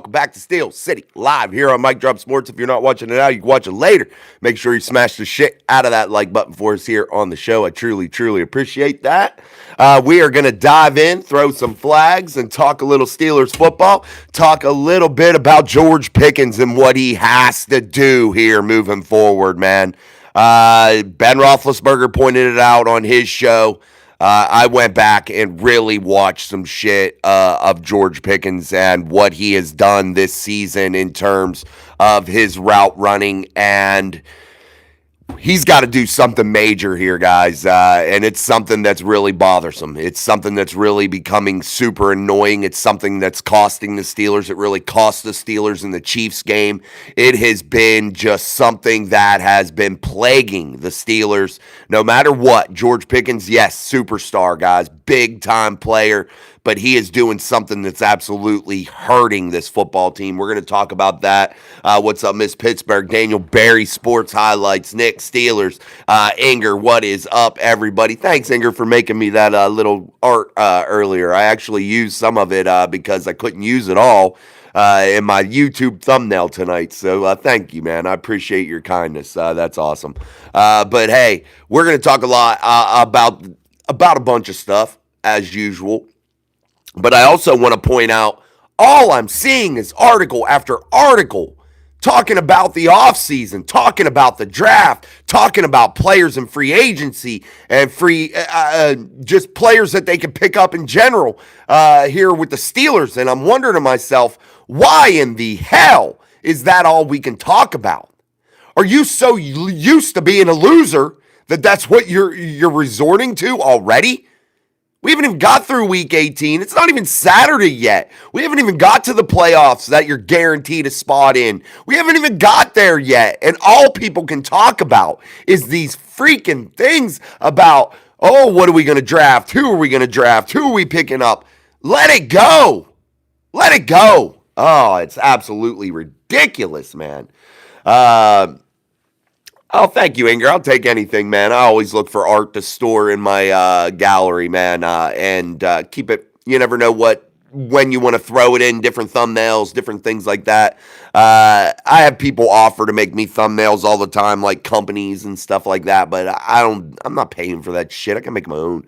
welcome back to Steel City Live here on Mic Drop Sports. If you're not watching it now, you can watch it later. Make sure you smash the shit out of that like button for us here on the show. I truly, truly appreciate that. We are going to dive in, throw some flags, and talk a little Steelers football. Talk a little bit about George Pickens and what he has to do here moving forward, man. Ben Roethlisberger pointed it out on his show. I went back and really watched some shit of George Pickens and what he has done this season in terms of his route running, and he's got to do something major here, guys, and it's something that's really bothersome. It's something that's really becoming super annoying. It's something that's costing the Steelers. It really cost the Steelers in the Chiefs game. It has been just something that has been plaguing the Steelers no matter what. George Pickens, yes, superstar, guys, big-time player, but he is doing something that's absolutely hurting this football team. We're going to talk about that. What's up, Miss Pittsburgh? Daniel Barry, Sports Highlights, Nick Steelers, Inger, what is up, everybody? Thanks, Inger, for making me that little art earlier. I actually used some of it because I couldn't use it all in my YouTube thumbnail tonight. So thank you, man. I appreciate your kindness. That's awesome. But hey, we're going to talk a lot about a bunch of stuff, as usual. But I also want to point out, all I'm seeing is article after article talking about the offseason, talking about the draft, talking about players in free agency and just players that they can pick up in general here with the Steelers. And I'm wondering to myself, why in the hell is that all we can talk about? Are you so used to being a loser that that's what you're resorting to already? We haven't even got through week 18. It's not even Saturday yet. We haven't even got to the playoffs that you're guaranteed a spot in. We haven't even got there yet. And all people can talk about is these freaking things about, oh, what are we going to draft? Who are we going to draft? Who are we picking up? Let it go. Let it go. Oh, it's absolutely ridiculous, man. Oh, thank you, Inger. I'll take anything, man. I always look for art to store in my gallery, man, and keep it. You never know when you want to throw it in, different thumbnails, different things like that. I have people offer to make me thumbnails all the time, like companies and stuff like that, but I'm not paying for that shit. I can make my own.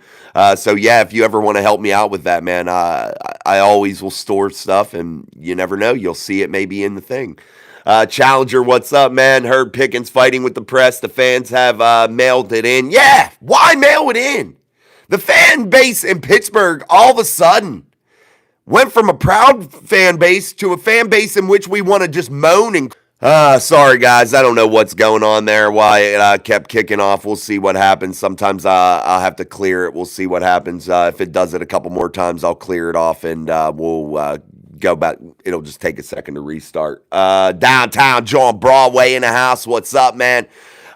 So yeah, if you ever want to help me out with that, man, I always will store stuff, and you never know, you'll see it maybe in the thing. Challenger, what's up, man? Heard Pickens fighting with the press. The fans have mailed it in. Yeah, why mail it in? The fan base in Pittsburgh all of a sudden went from a proud fan base to a fan base in which we want to just moan and... sorry, guys. I don't know what's going on there, why it kept kicking off. We'll see what happens. Sometimes I'll have to clear it. We'll see what happens. If it does it a couple more times, I'll clear it off, and we'll... go back. It'll just take a second to restart. Downtown John Broadway in the house. What's up, man?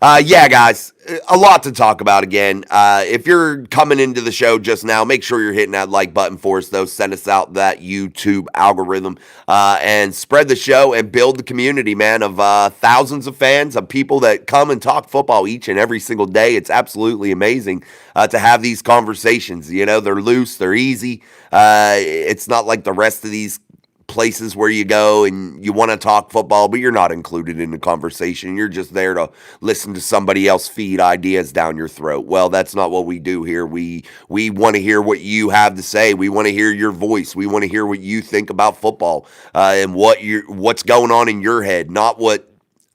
Yeah, guys, a lot to talk about again. If you're coming into the show just now, make sure you're hitting that like button for us, though. Send us out that YouTube algorithm and spread the show and build the community, man, of thousands of fans, of people that come and talk football each and every single day. It's absolutely amazing to have these conversations. You know, they're loose, they're easy. It's not like the rest of these places where you go and you want to talk football, but you're not included in the conversation. You're just there to listen to somebody else feed ideas down your throat. Well, that's not what we do here. We want to hear what you have to say. We want to hear your voice. We want to hear what you think about football and what's going on in your head, not what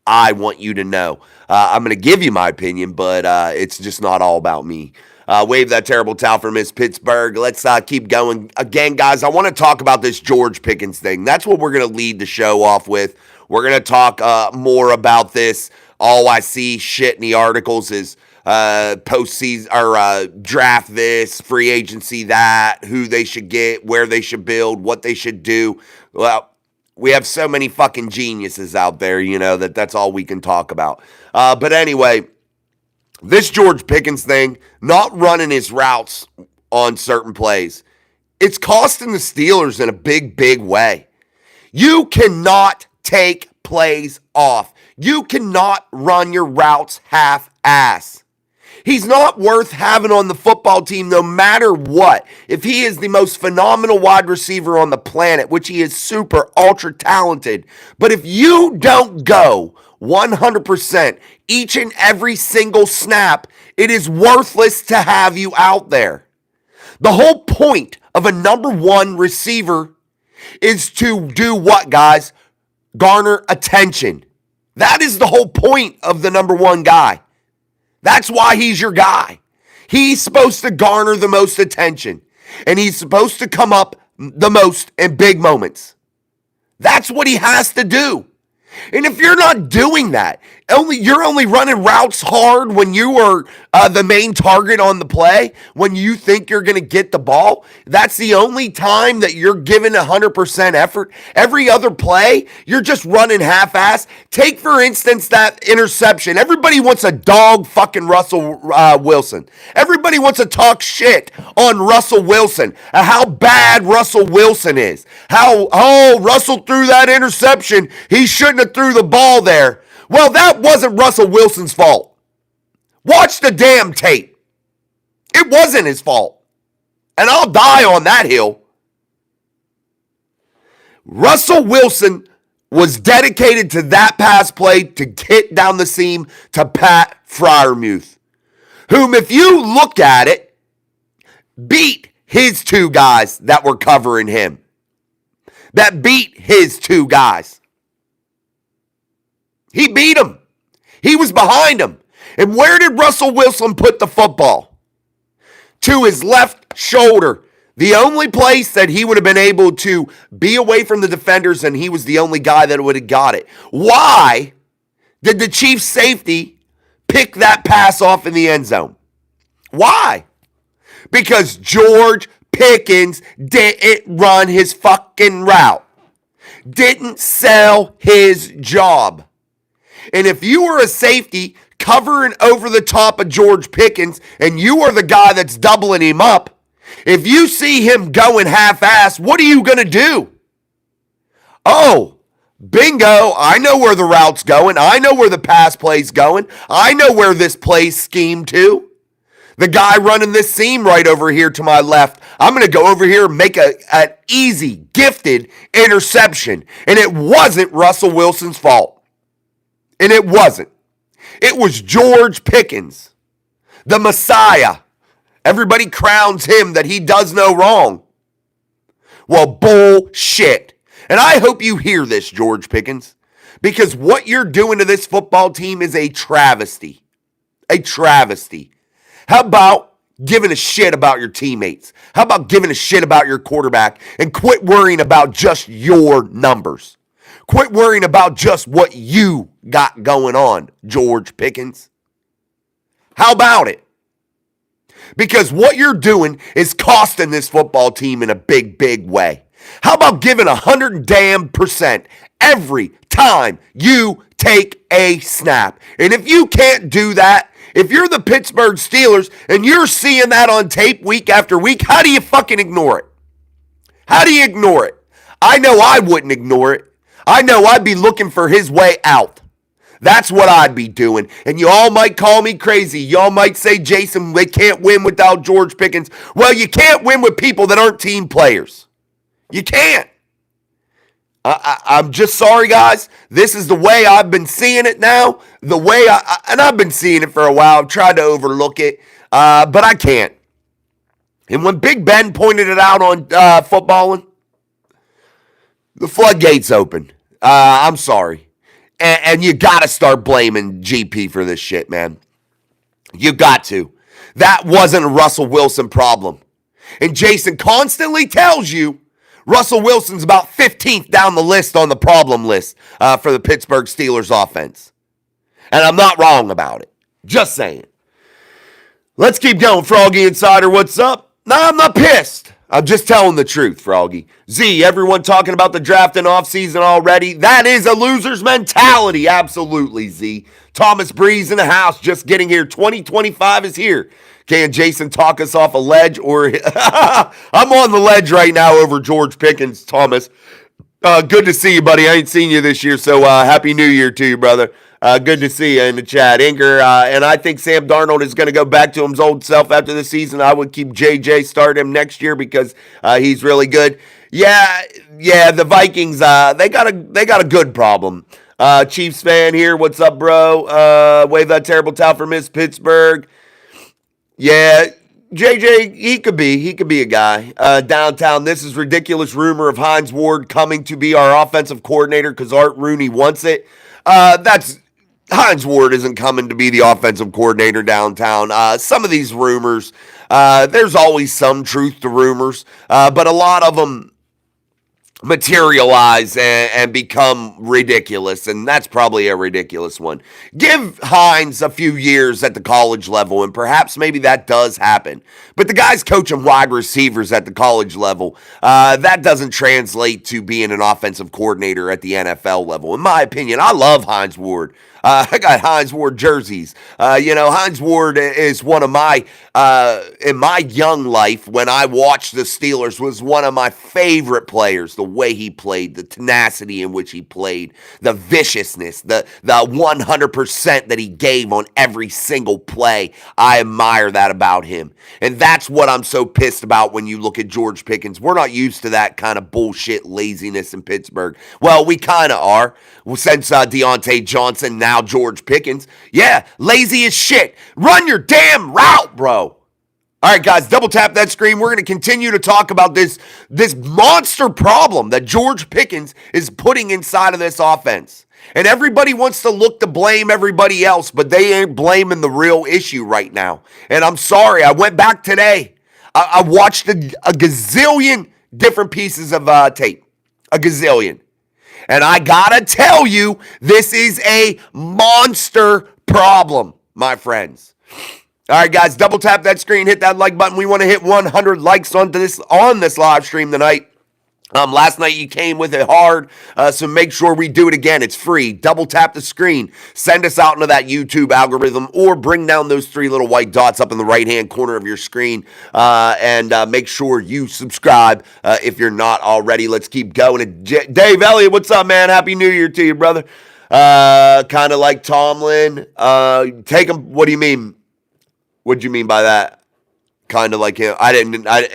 I want you to know. I'm going to give you my opinion, but it's just not all about me. Wave that terrible towel for Miss Pittsburgh. Let's keep going. Again, guys, I want to talk about this George Pickens thing. That's what we're going to lead the show off with. We're going to talk more about this. All I see shit in the articles is postseason or draft this, free agency that, who they should get, where they should build, what they should do. Well, we have so many fucking geniuses out there, you know, that's all we can talk about. But anyway, this George Pickens thing, not running his routes on certain plays, it's costing the Steelers in a big, big way. You cannot take plays off. You cannot run your routes half-ass. He's not worth having on the football team no matter what. If he is the most phenomenal wide receiver on the planet, which he is super ultra talented, but if you don't go 100% each and every single snap, it is worthless to have you out there. The whole point of a number one receiver is to do what, guys? Garner attention. That is the whole point of the number one guy. That's why he's your guy. He's supposed to garner the most attention, and he's supposed to come up the most in big moments. That's what he has to do. And if you're not doing that, you're only running routes hard when you are the main target on the play, when you think you're going to get the ball. That's the only time that you're giving 100% effort. Every other play, you're just running half-ass. Take, for instance, that interception. Everybody wants to dog fucking Russell Wilson. Everybody wants to talk shit on Russell Wilson, how bad Russell Wilson is. Russell threw that interception. He shouldn't have threw the ball there. Well, that wasn't Russell Wilson's fault. Watch the damn tape. It wasn't his fault. And I'll die on that hill. Russell Wilson was dedicated to that pass play to hit down the seam to Pat Freiermuth, whom, if you look at it, beat his two guys that were covering him. That beat his two guys. He beat him. He was behind him. And where did Russell Wilson put the football? To his left shoulder. The only place that he would have been able to be away from the defenders, and he was the only guy that would have got it. Why did the Chiefs safety pick that pass off in the end zone? Why? Because George Pickens didn't run his fucking route. Didn't sell his job. And if you were a safety covering over the top of George Pickens and you are the guy that's doubling him up, if you see him going half-ass, what are you going to do? Oh, bingo, I know where the route's going. I know where the pass play's going. I know where this play's schemed to. The guy running this seam right over here to my left, I'm going to go over here and make an easy, gifted interception. And it wasn't Russell Wilson's fault. And it wasn't. It was George Pickens, the Messiah. Everybody crowns him that he does no wrong. Well, bullshit. And I hope you hear this, George Pickens, because what you're doing to this football team is a travesty. A travesty. How about giving a shit about your teammates? How about giving a shit about your quarterback and quit worrying about just your numbers? Quit worrying about just what you got going on, George Pickens. How about it? Because what you're doing is costing this football team in a big, big way. How about giving 100% every time you take a snap? And if you can't do that, if you're the Pittsburgh Steelers and you're seeing that on tape week after week, how do you fucking ignore it? How do you ignore it? I know I wouldn't ignore it. I know I'd be looking for his way out. That's what I'd be doing. And you all might call me crazy. Y'all might say, Jason, they can't win without George Pickens. Well, you can't win with people that aren't team players. You can't. I'm just sorry, guys. This is the way I've been seeing it now. The way and I've been seeing it for a while. I've tried to overlook it, but I can't. And when Big Ben pointed it out on footballing, the floodgates opened. I'm sorry. And you got to start blaming GP for this shit, man. You got to. That wasn't a Russell Wilson problem. And Jason constantly tells you Russell Wilson's about 15th down the list on the problem list for the Pittsburgh Steelers offense. And I'm not wrong about it. Just saying. Let's keep going. Froggy Insider, what's up? No, I'm not pissed. I'm just telling the truth, Froggy. Z, everyone talking about the draft and offseason already. That is a loser's mentality. Absolutely, Z. Thomas Breeze in the house, just getting here. 2025 is here. Can Jason talk us off a ledge? Or I'm on the ledge right now over George Pickens, Thomas. Good to see you, buddy. I ain't seen you this year, so Happy New Year to you, brother. Good to see you in the chat, Inger. And I think Sam Darnold is going to go back to his old self after the season. I would keep JJ, start him next year because he's really good. Yeah, yeah. The Vikings, they got a good problem. Chiefs fan here. What's up, bro? Wave that terrible towel for Miss Pittsburgh. Yeah, JJ, he could be a guy downtown. This is ridiculous rumor of Hines Ward coming to be our offensive coordinator because Art Rooney wants it. That's Hines Ward isn't coming to be the offensive coordinator downtown. Some of these rumors, there's always some truth to rumors, but a lot of them materialize and become ridiculous, and that's probably a ridiculous one. Give Hines a few years at the college level, and perhaps maybe that does happen. But the guy's coaching wide receivers at the college level. That doesn't translate to being an offensive coordinator at the NFL level. In my opinion, I love Hines Ward. I got Hines Ward jerseys. Hines Ward is one of my, in my young life, when I watched the Steelers, was one of my favorite players. The way he played, the tenacity in which he played, the viciousness, the 100% that he gave on every single play. I admire that about him. And that's what I'm so pissed about when you look at George Pickens. We're not used to that kind of bullshit laziness in Pittsburgh. Well, we kind of are. Since Deontay Johnson, now George Pickens. Yeah, lazy as shit. Run your damn route, bro. All right, guys, double tap that screen. We're going to continue to talk about this monster problem that George Pickens is putting inside of this offense. And everybody wants to look to blame everybody else, but they ain't blaming the real issue right now. And I'm sorry, I went back today. I watched a gazillion different pieces of tape. A gazillion. And I gotta tell you, this is a monster problem, my friends. All right, guys, double tap that screen, hit that like button. We want to hit 100 likes on this live stream tonight. Last night you came with it hard, so make sure we do it again. It's free. Double tap the screen. Send us out into that YouTube algorithm, or bring down those three little white dots up in the right-hand corner of your screen, and make sure you subscribe if you're not already. Let's keep going. And Dave Elliott, what's up, man? Happy New Year to you, brother. Kind of like Tomlin. Take him. What do you mean? What do you mean by that? Kind of like him.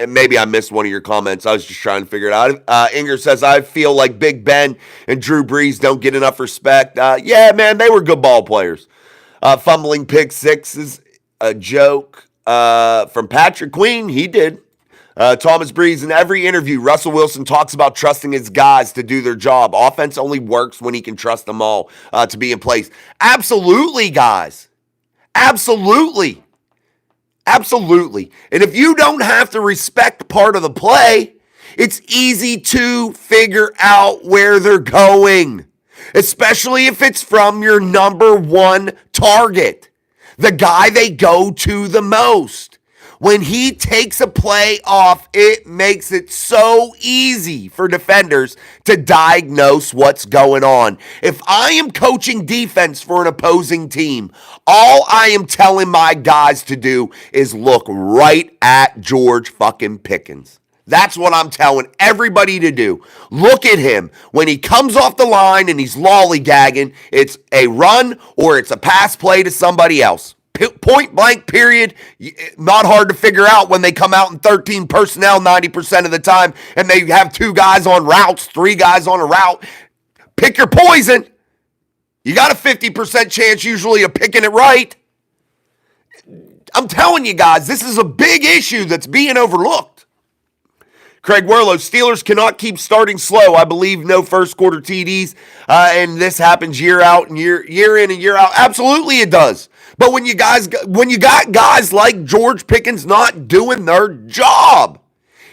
Maybe I missed one of your comments. I was just trying to figure it out. Inger says, I feel like Big Ben and Drew Brees don't get enough respect. Yeah, man, they were good ball players. Fumbling pick six is a joke. From Patrick Queen, he did. Thomas Breeze, in every interview, Russell Wilson talks about trusting his guys to do their job. Offense only works when he can trust them all to be in place. Absolutely, guys. Absolutely. Absolutely. And if you don't have to respect part of the play, it's easy to figure out where they're going, especially if it's from your number one target, the guy they go to the most. When he takes a play off, it makes it so easy for defenders to diagnose what's going on. If I am coaching defense for an opposing team, all I am telling my guys to do is look right at George fucking Pickens. That's what I'm telling everybody to do. Look at him. When he comes off the line and he's lollygagging, it's a run or it's a pass play to somebody else. Point blank, period. Not hard to figure out when they come out in 13 personnel 90% of the time and they have two guys on routes, three guys on a route. Pick your poison. You got a 50% chance usually of picking it right. I'm telling you guys, this is a big issue that's being overlooked. Craig Werlow, Steelers cannot keep starting slow. I believe no first quarter TDs, and this happens year out and year in and year out. Absolutely it does. But when you got guys like George Pickens not doing their job,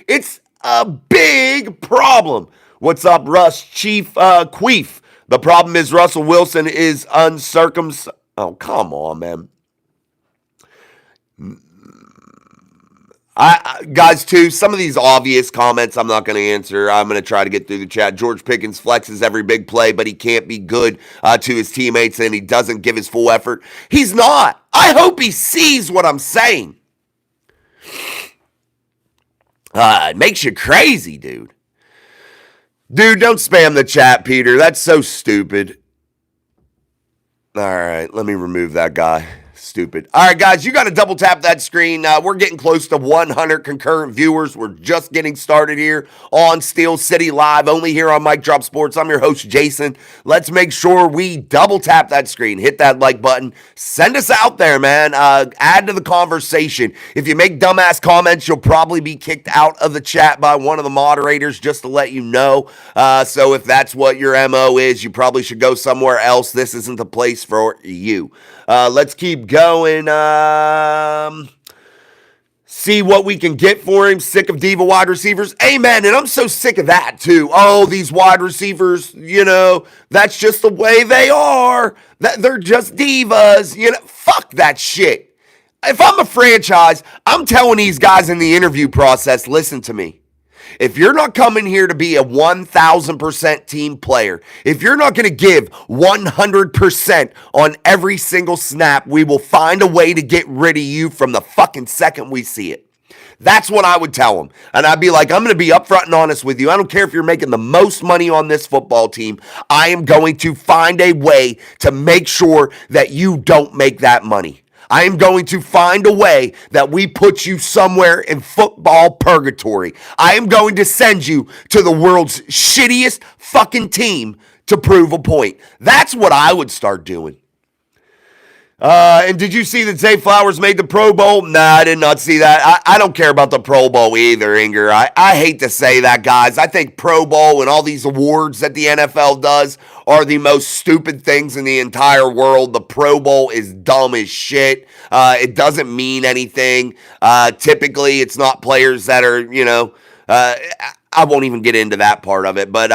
it's a big problem. What's up, Russ? Chief Queef. The problem is Russell Wilson is uncircumcised. Oh, come on, man. Guys, too, some of these obvious comments I'm not going to answer. I'm going to try to get through the chat. George Pickens flexes every big play, but he can't be good to his teammates, and he doesn't give his full effort. He's not. I hope he sees what I'm saying. It makes you crazy, dude. Dude, don't spam the chat, Peter. That's so stupid. All right, let me remove that guy. Stupid. All right, guys, you got to double tap that screen. We're getting close to 100 concurrent viewers. We're just getting started here on Steel City Live, only here on Mic Drop Sports. I'm your host, Jason. Let's make sure we double tap that screen, hit that like button, send us out there, man. Add to the conversation. If you make dumbass comments, you'll probably be kicked out of the chat by one of the moderators, just to let you know. So if that's what your MO is, you probably should go somewhere else. This isn't the place for you. Let's keep going. See what we can get for him. Sick of Diva wide receivers. Amen. And I'm so sick of that too. Oh, these wide receivers, that's just the way they are. They're just divas. Fuck that shit. If I'm a franchise, I'm telling these guys in the interview process, listen to me. If you're not coming here to be a 1,000% team player, if you're not going to give 100% on every single snap, we will find a way to get rid of you from the fucking second we see it. That's what I would tell them. And I'd be like, I'm going to be upfront and honest with you. I don't care if you're making the most money on this football team. I am going to find a way to make sure that you don't make that money. I am going to find a way that we put you somewhere in football purgatory. I am going to send you to the world's shittiest fucking team to prove a point. That's what I would start doing. And did you see that Zay Flowers made the Pro Bowl? Nah, I did not see that. I don't care about the Pro Bowl either, Inger. I hate to say that, guys. I think Pro Bowl and all these awards that the NFL does are the most stupid things in the entire world. The Pro Bowl is dumb as shit. It doesn't mean anything. Typically, it's not players that are, I won't even get into that part of it, but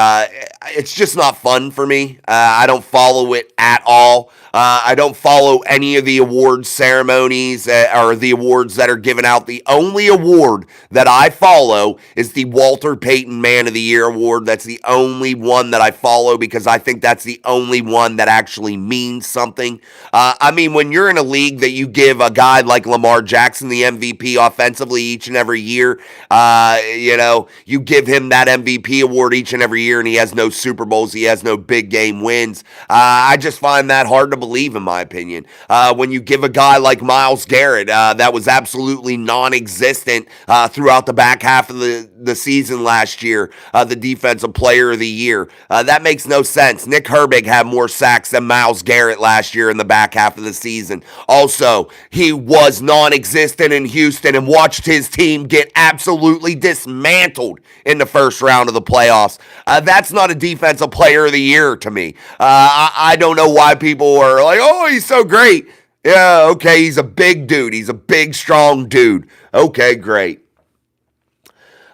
it's just not fun for me. I don't follow it at all. I don't follow any of the awards ceremonies or the awards that are given out. The only award that I follow is the Walter Payton Man of the Year award. That's the only one that I follow because I think that's the only one that actually means something. When you're in a league that you give a guy like Lamar Jackson the MVP offensively each and every year, you give him that MVP award each and every year and he has no Super Bowls, he has no big game wins. I just find that hard to believe, in my opinion. When you give a guy like Myles Garrett, that was absolutely non-existent throughout the back half of the season last year, the Defensive Player of the Year. That makes no sense. Nick Herbig had more sacks than Myles Garrett last year in the back half of the season. Also, he was non-existent in Houston and watched his team get absolutely dismantled in the first round of the playoffs. That's not a Defensive Player of the Year to me. I don't know why people are like, oh, he's so great. Yeah, okay, he's a big dude. He's a big, strong dude. Okay, great.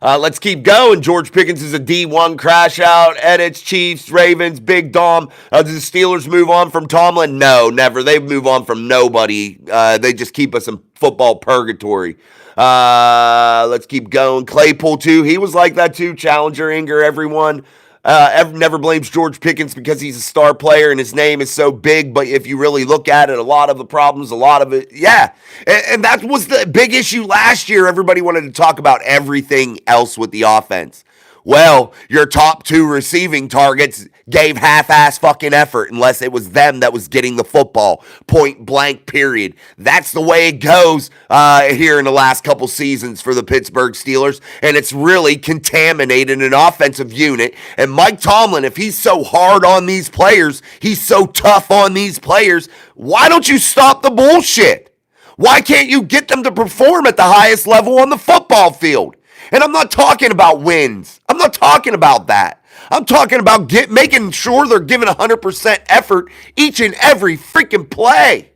Let's keep going. George Pickens is a D1 crash out. Edits, Chiefs, Ravens, Big Dom. Do the Steelers move on from Tomlin? No, never. They move on from nobody. They just keep us in football purgatory. Let's keep going. Claypool, too. He was like that, too. Challenger, Inger, everyone. Never blames George Pickens because he's a star player and his name is so big. But if you really look at it, a lot of the problems, a lot of it, yeah. And that was the big issue last year. Everybody wanted to talk about everything else with the offense. Well, your top two receiving targets gave half-ass fucking effort unless it was them that was getting the football. Point blank, period. That's the way it goes here in the last couple seasons for the Pittsburgh Steelers, and it's really contaminated an offensive unit. And Mike Tomlin, if he's so hard on these players, he's so tough on these players, why don't you stop the bullshit? Why can't you get them to perform at the highest level on the football field? And I'm not talking about wins. I'm not talking about that. I'm talking about making sure they're giving 100% effort each and every freaking play.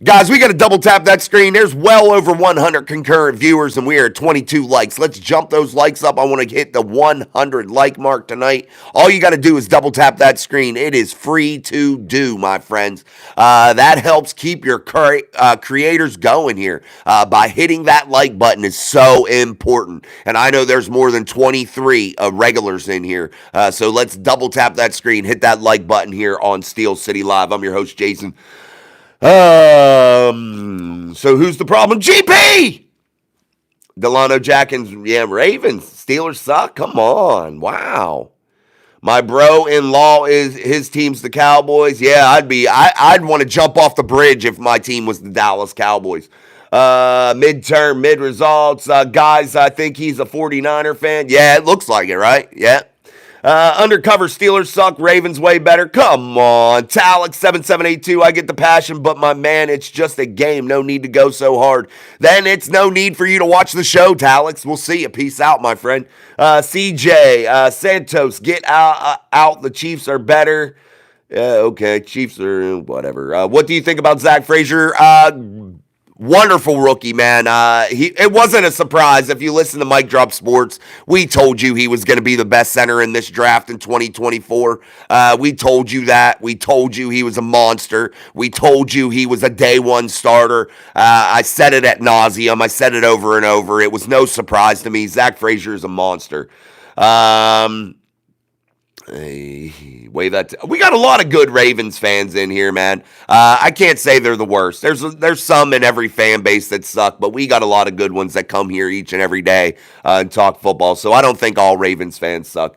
Guys, we got to double tap that screen. There's well over 100 concurrent viewers, and we are at 22 likes. Let's jump those likes up. I want to hit the 100 like mark tonight. All you got to do is double tap that screen. It is free to do, my friends. That helps keep your creators going here. By hitting that like button is so important. And I know there's more than 23 regulars in here. So let's double tap that screen. Hit that like button here on Steel City Live. I'm your host, Jason. So who's the problem? GP! Delano Jackins, Ravens. Steelers suck? Come on. Wow. My bro-in-law is his team's the Cowboys. Yeah, I'd want to jump off the bridge if my team was the Dallas Cowboys. Midterm, mid results. Guys, I think he's a 49er fan. Yeah, it looks like it, right? Yeah. Undercover Steelers suck. Ravens way better. Come on. Talix7782. I get the passion, but my man, it's just a game. No need to go so hard. Then it's no need for you to watch the show, Talix. We'll see you. Peace out, my friend. CJ Santos, get out. The Chiefs are better. Okay, Chiefs are whatever. What do you think about Zach Frazier? Wonderful rookie, man. It wasn't a surprise. If you listen to Mike Drop Sports, we told you he was going to be the best center in this draft in 2024. We told you that. We told you he was a monster. We told you he was a day one starter. I said it ad nauseum. I said it over and over. It was no surprise to me. Zach Frazier is a monster. We got a lot of good Ravens fans in here, man. I can't say they're the worst. There's some in every fan base that suck, but we got a lot of good ones that come here each and every day and talk football. So I don't think all Ravens fans suck.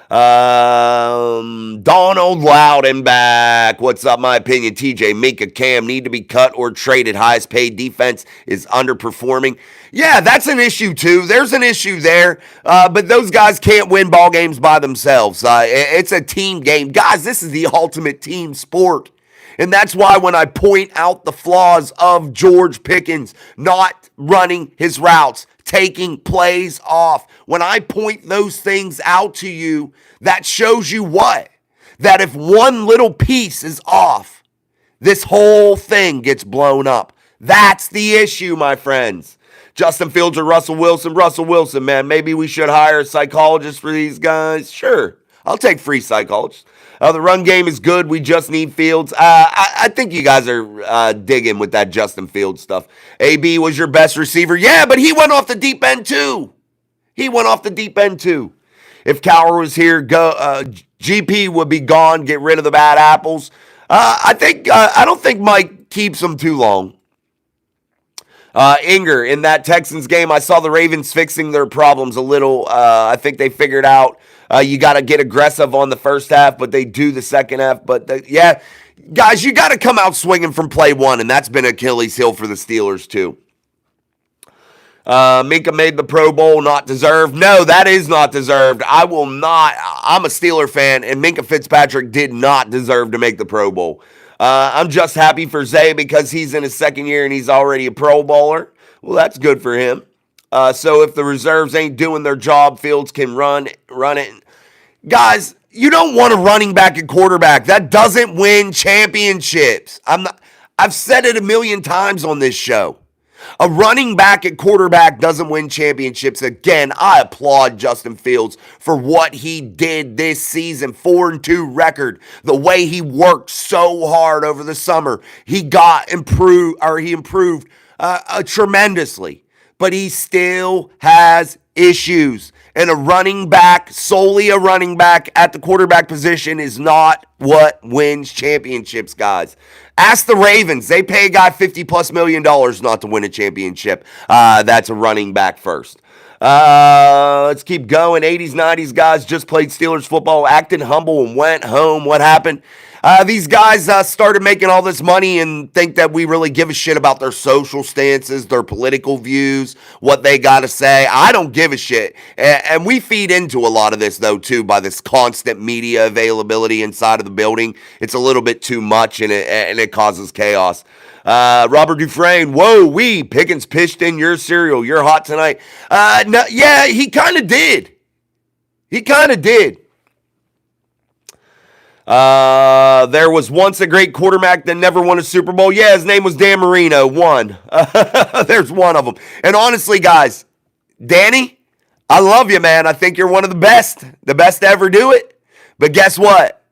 Donald Loudenback. What's up? My opinion, TJ, Minka, Cam need to be cut or traded. Highest paid defense is underperforming. Yeah, that's an issue too. There's an issue there, but those guys can't win ball games by themselves. It's a team game. Guys, this is the ultimate team sport. And that's why when I point out the flaws of George Pickens not running his routes, taking plays off, when I point those things out to you, that shows you what? That if one little piece is off, this whole thing gets blown up. That's the issue, my friends. Justin Fields or Russell Wilson? Russell Wilson, man. Maybe we should hire a psychologist for these guys. Sure, I'll take free psychologists. The run game is good. We just need Fields. I think you guys are digging with that Justin Fields stuff. AB was your best receiver. Yeah, but he went off the deep end too. If Cowher was here, GP would be gone. Get rid of the bad apples. I don't think Mike keeps them too long. Inger, in that Texans game, I saw the Ravens fixing their problems a little. I think they figured out you got to get aggressive on the first half, but they do the second half. But, yeah, guys, you got to come out swinging from play one, and that's been Achilles' heel for the Steelers, too. Minka made the Pro Bowl, not deserved. No, that is not deserved. I'm a Steeler fan, and Minka Fitzpatrick did not deserve to make the Pro Bowl. I'm just happy for Zay because he's in his second year and he's already a Pro Bowler. Well, that's good for him. So if the reserves ain't doing their job, Fields can run it. Guys, you don't want a running back at quarterback. That doesn't win championships. I've said it a million times on this show. A running back at quarterback doesn't win championships. Again, I applaud Justin Fields for what he did this season. 4-2 record. The way he worked so hard over the summer. He improved tremendously. But he still has issues. And solely a running back at the quarterback position is not what wins championships, guys. Ask the Ravens. They pay a guy $50+ million not to win a championship. That's a running back first. Let's keep going. 80s, 90s guys just played Steelers football, acted humble and went home. What happened? These guys started making all this money and think that we really give a shit about their social stances, their political views, what they got to say. I don't give a shit. And we feed into a lot of this, though, too, by this constant media availability inside of the building. It's a little bit too much, and it causes chaos. Robert Dufresne, Pickens pitched in your cereal. You're hot tonight. No, yeah, he kind of did. There was once a great quarterback that never won a Super Bowl. Yeah, his name was Dan Marino. One. There's one of them. And honestly, guys, Danny, I love you, man. I think you're one of the best to ever do it. But guess what?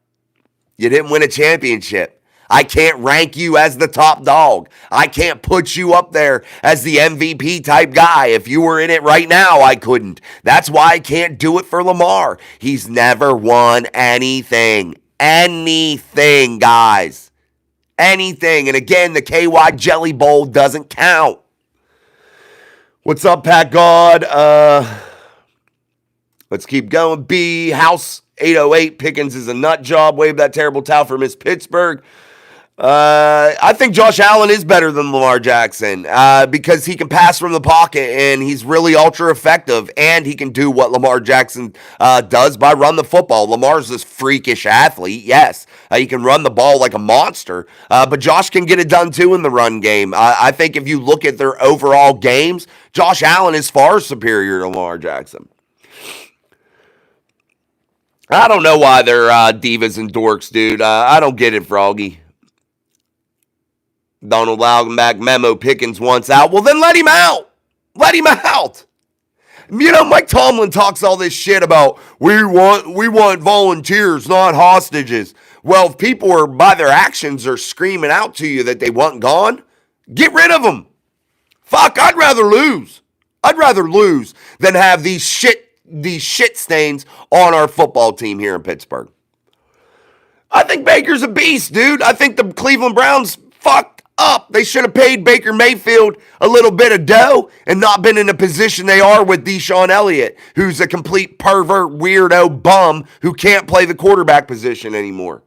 You didn't win a championship. I can't rank you as the top dog. I can't put you up there as the MVP type guy. If you were in it right now, I couldn't. That's why I can't do it for Lamar. He's never won anything. Anything, guys. Anything. And again, the KY Jelly Bowl doesn't count. What's up, Pat God? Let's keep going. B. House 808, Pickens is a nut job. Wave that terrible towel for Miss Pittsburgh. I think Josh Allen is better than Lamar Jackson because he can pass from the pocket and he's really ultra effective, and he can do what Lamar Jackson does by run the football. Lamar's this freakish athlete, yes. He can run the ball like a monster, but Josh can get it done too in the run game. I think if you look at their overall games, Josh Allen is far superior to Lamar Jackson. I don't know why they're divas and dorks, dude. I don't get it, Froggy. Donald Laugenbach memo, Pickens wants out. Well, then let him out. Let him out. You know, Mike Tomlin talks all this shit about we want volunteers, not hostages. Well, if people are by their actions are screaming out to you that they want gone, get rid of them. Fuck, I'd rather lose. I'd rather lose than have these shit stains on our football team here in Pittsburgh. I think Baker's a beast, dude. I think the Cleveland Browns fucked up. They should have paid Baker Mayfield a little bit of dough and not been in the position they are with Deshaun Elliott, who's a complete pervert, weirdo bum who can't play the quarterback position anymore.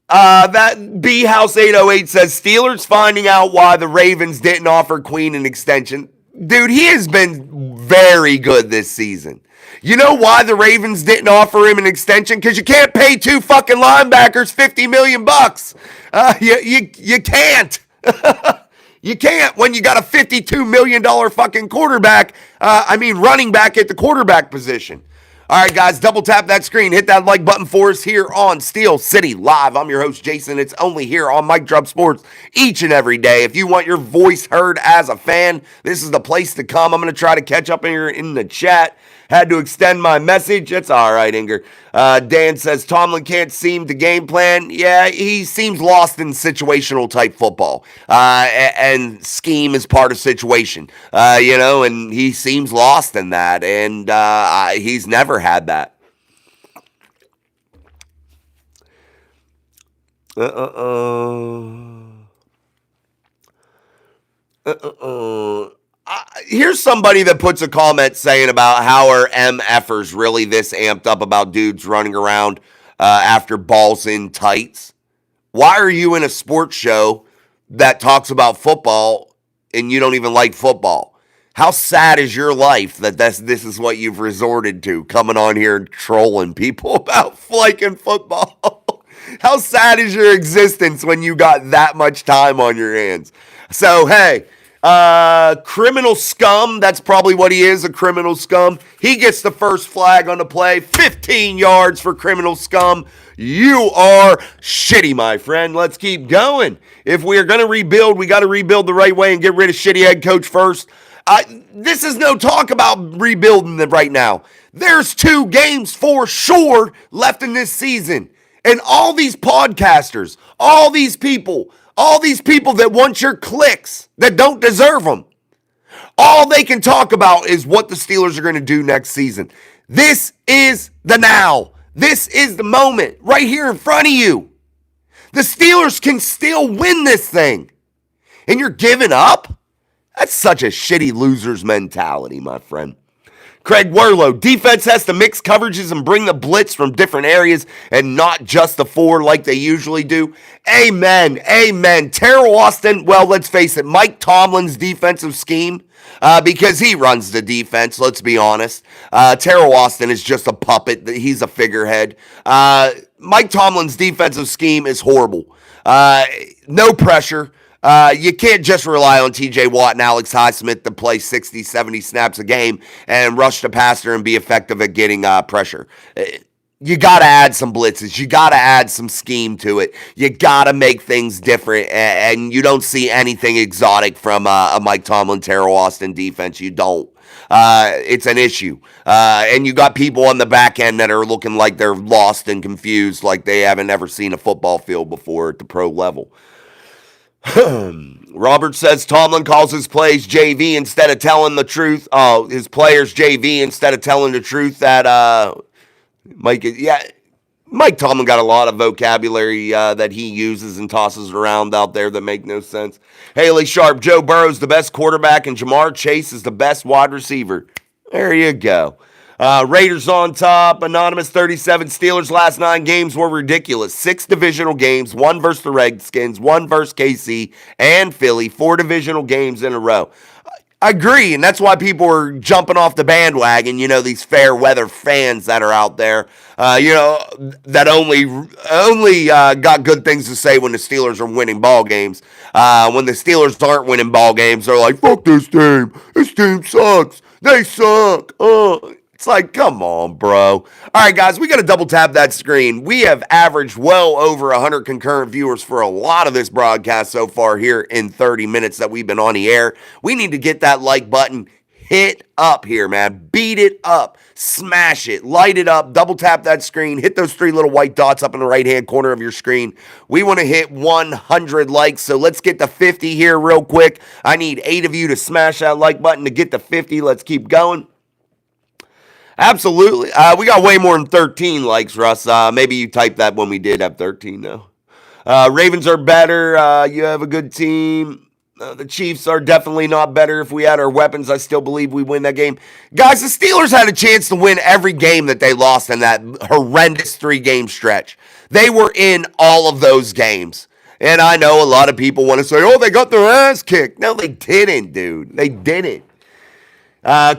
That B House 808 says Steelers finding out why the Ravens didn't offer Queen an extension. Dude, he has been very good this season. You know why the Ravens didn't offer him an extension? Because you can't pay two fucking linebackers $50 million. You can't. You can't when you got a $52 million fucking running back at the quarterback position. All right, guys, double tap that screen. Hit that like button for us here on Steel City Live. I'm your host, Jason. It's only here on Mic Drop Sports each and every day. If you want your voice heard as a fan, this is the place to come. I'm going to try to catch up here in the chat. Had to extend my message. That's all right, Inger. Dan says Tomlin can't seem to game plan. Yeah, he seems lost in situational type football. And scheme is part of situation. And he seems lost in that. And he's never had that. Here's somebody that puts a comment saying about how are MFers really this amped up about dudes running around after balls in tights. Why are you in a sports show that talks about football and you don't even like football? How sad is your life that this is what you've resorted to, coming on here and trolling people about liking football? How sad is your existence when you got that much time on your hands? So, hey, criminal scum, that's probably what he is, a criminal scum. He gets the first flag on the play, 15 yards for criminal scum. You are shitty, my friend. Let's keep going. If we are going to rebuild, we got to rebuild the right way and get rid of shitty head coach first. This is no talk about rebuilding them right now. There's 2 games for sure left in this season. And all these podcasters, all these people that want your clicks, that don't deserve them, all they can talk about is what the Steelers are going to do next season. This is the now. This is the moment right here in front of you. The Steelers can still win this thing. And you're giving up? That's such a shitty loser's mentality, my friend. Craig Werlow, defense has to mix coverages and bring the blitz from different areas and not just the 4 like they usually do. Amen. Amen. Terrell Austin, well, let's face it, Mike Tomlin's defensive scheme, because he runs the defense, let's be honest. Terrell Austin is just a puppet. He's a figurehead. Mike Tomlin's defensive scheme is horrible. No pressure. You can't just rely on TJ Watt and Alex Highsmith to play 60, 70 snaps a game and rush the passer and be effective at getting pressure. You got to add some blitzes. You got to add some scheme to it. You got to make things different, and you don't see anything exotic from a Mike Tomlin, Terrell Austin defense. You don't. It's an issue. And you got people on the back end that are looking like they're lost and confused, like they haven't ever seen a football field before at the pro level. Robert says Tomlin calls his plays JV instead of telling the truth. Oh, his players JV instead of telling the truth that Mike Tomlin got a lot of vocabulary that he uses and tosses around out there that make no sense. Haley Sharp, Joe Burrow's the best quarterback and Jamar Chase is the best wide receiver. There you go. Raiders on top. Anonymous 37. Steelers last 9 games were ridiculous. 6 divisional games, 1 versus the Redskins, 1 versus KC and Philly. 4 divisional games in a row. I agree, and that's why people are jumping off the bandwagon. These fair weather fans that are out there. That only got good things to say when the Steelers are winning ball games. When the Steelers aren't winning ball games, they're like, "Fuck this team. This team sucks. They suck." It's like, come on, bro. All right, guys, we got to double tap that screen. We have averaged well over 100 concurrent viewers for a lot of this broadcast so far here in 30 minutes that we've been on the air. We need to get that like button hit up here, man. Beat it up. Smash it. Light it up. Double tap that screen. Hit those 3 little white dots up in the right-hand corner of your screen. We want to hit 100 likes, so let's get to 50 here real quick. I need 8 of you to smash that like button to get to 50. Let's keep going. Absolutely. We got way more than 13 likes, Russ. Maybe you typed that when we did have 13, though. Ravens are better. You have a good team. The Chiefs are definitely not better. If we had our weapons, I still believe we win that game. Guys, the Steelers had a chance to win every game that they lost in that horrendous 3-game stretch. They were in all of those games. And I know a lot of people want to say, oh, they got their ass kicked. No, they didn't, dude. They didn't.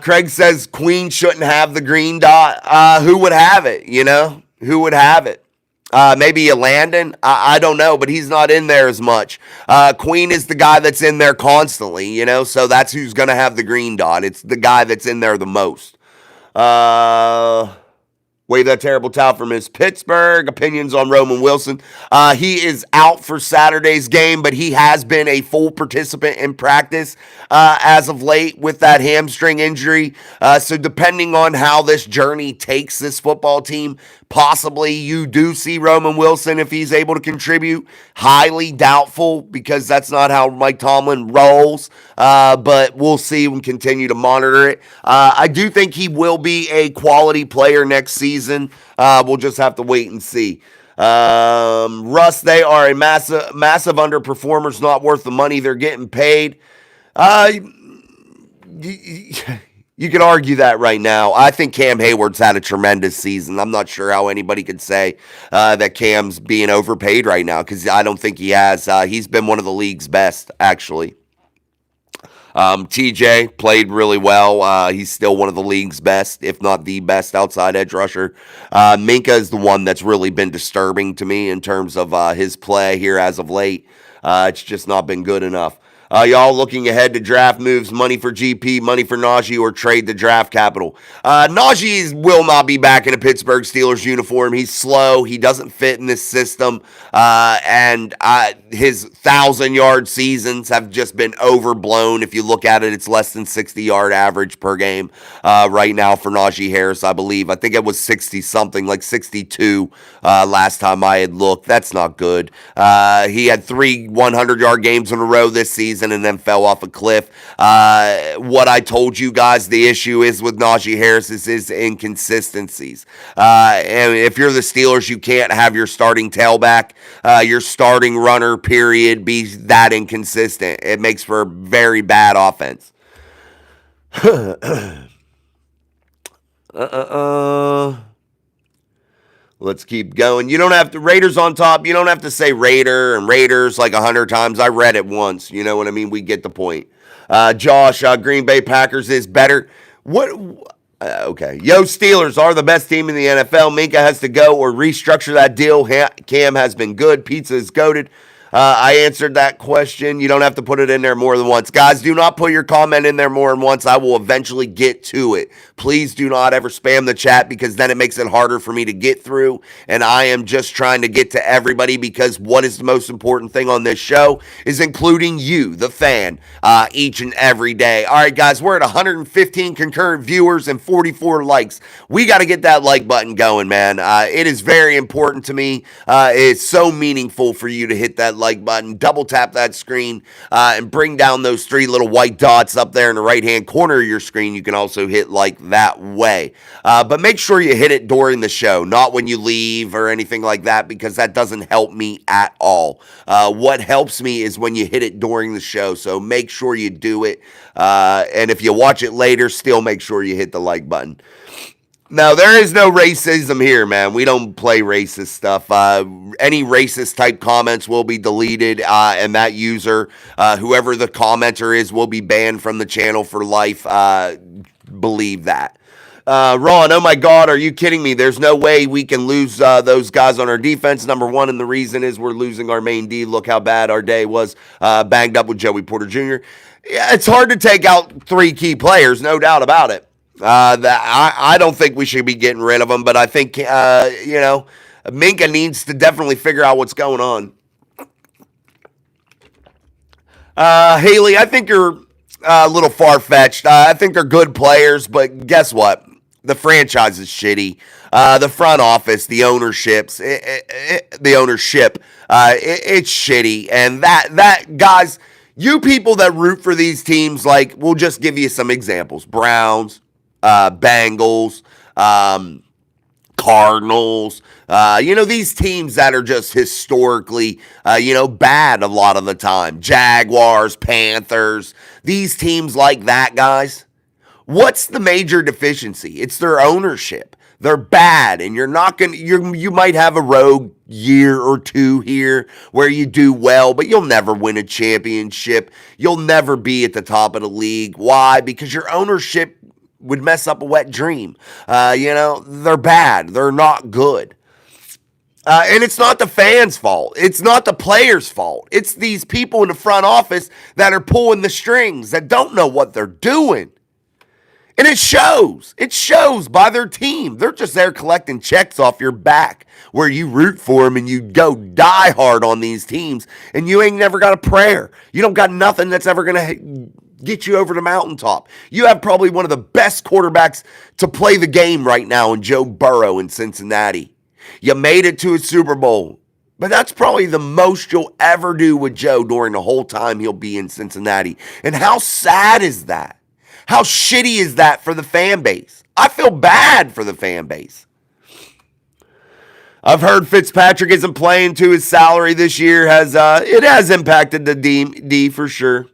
Craig says Queen shouldn't have the green dot. Who would have it, Who would have it? Maybe a Landon? I don't know, but he's not in there as much. Queen is the guy that's in there constantly, so that's who's going to have the green dot. It's the guy that's in there the most. Wave that terrible towel from his Pittsburgh. Opinions on Roman Wilson. He is out for Saturday's game, but he has been a full participant in practice as of late with that hamstring injury. So depending on how this journey takes this football team, possibly you do see Roman Wilson if he's able to contribute. Highly doubtful because that's not how Mike Tomlin rolls. But we'll see and continue to monitor it. I do think he will be a quality player next season. We'll just have to wait and see. Russ, they are a massive underperformers, not worth the money they're getting paid. You could argue that right now. I think Cam Hayward's had a tremendous season. I'm not sure how anybody could say that Cam's being overpaid right now because I don't think he has. He's been one of the league's best, actually. TJ played really well. He's still one of the league's best, if not the best outside edge rusher. Minka is the one that's really been disturbing to me in terms of his play here as of late. It's just not been good enough. Y'all looking ahead to draft moves, money for GP, money for Najee, or trade the draft capital? Najee will not be back in a Pittsburgh Steelers uniform. He's slow. He doesn't fit in this system. And his 1,000-yard seasons have just been overblown. If you look at it, it's less than 60-yard average per game right now for Najee Harris, I believe. I think it was 60-something, like 62 last time I had looked. That's not good. He had 3 100-yard games in a row this season and then fell off a cliff. What I told you guys the issue is with Najee Harris is his inconsistencies. And if you're the Steelers, you can't have your starting tailback, your starting runner, period, be that inconsistent. It makes for a very bad offense. Let's keep going. You don't have to, Raiders on top, you don't have to say Raider and Raiders like 100 times. I read it once. You know what I mean? We get the point. Josh, Green Bay Packers is better. Okay. Yo, Steelers are the best team in the NFL. Minka has to go or restructure that deal. Cam has been good. Pizza is goated. I answered that question. You don't have to put it in there more than once. Guys, do not put your comment in there more than once. I will eventually get to it. Please do not ever spam the chat because then it makes it harder for me to get through. And I am just trying to get to everybody because what is the most important thing on this show is including you, the fan, each and every day. All right, guys, we're at 115 concurrent viewers and 44 likes. We got to get that like button going, man. It is very important to me. It's so meaningful for you to hit that like button, double tap that screen, and bring down those 3 little white dots up there in the right-hand corner of your screen. You can also hit like that way. But make sure you hit it during the show, not when you leave or anything like that, because that doesn't help me at all. What helps me is when you hit it during the show, so make sure you do it. And if you watch it later, still make sure you hit the like button. No, there is no racism here, man. We don't play racist stuff. Any racist type comments will be deleted, and that user, whoever the commenter is, will be banned from the channel for life. Believe that. Ron, oh my God, are you kidding me? There's no way we can lose those guys on our defense. Number one, and the reason is we're losing our main D. Look how bad our day was, banged up with Joey Porter Jr. Yeah, it's hard to take out three key players, no doubt about it. I don't think we should be getting rid of them, but I think, Minka needs to definitely figure out what's going on. Haley, I think you're a little far fetched. I think they're good players, but guess what? The franchise is shitty. The front office, the ownerships, it's shitty. And that guys, you people that root for these teams, like, we'll just give you some examples: Browns, Bengals, Cardinals, these teams that are just historically, bad a lot of the time. Jaguars, Panthers, these teams like that, guys. What's the major deficiency? It's their ownership. They're bad, and you're not going to, you might have a rogue year or two here where you do well, but you'll never win a championship. You'll never be at the top of the league. Why? Because your ownership would mess up a wet dream. They're bad. They're not good. And it's not the fans' fault. It's not the players' fault. It's these people in the front office that are pulling the strings, that don't know what they're doing. And it shows. It shows by their team. They're just there collecting checks off your back where you root for them and you go die hard on these teams, and you ain't never got a prayer. You don't got nothing that's ever going to get you over the mountaintop. You have probably one of the best quarterbacks to play the game right now in Joe Burrow in Cincinnati. You made it to a Super Bowl, but that's probably the most you'll ever do with Joe during the whole time he'll be in Cincinnati. And how sad is that? How shitty is that for the fan base? I feel bad for the fan base. I've heard Fitzpatrick isn't playing to his salary this year. It has impacted the D for sure.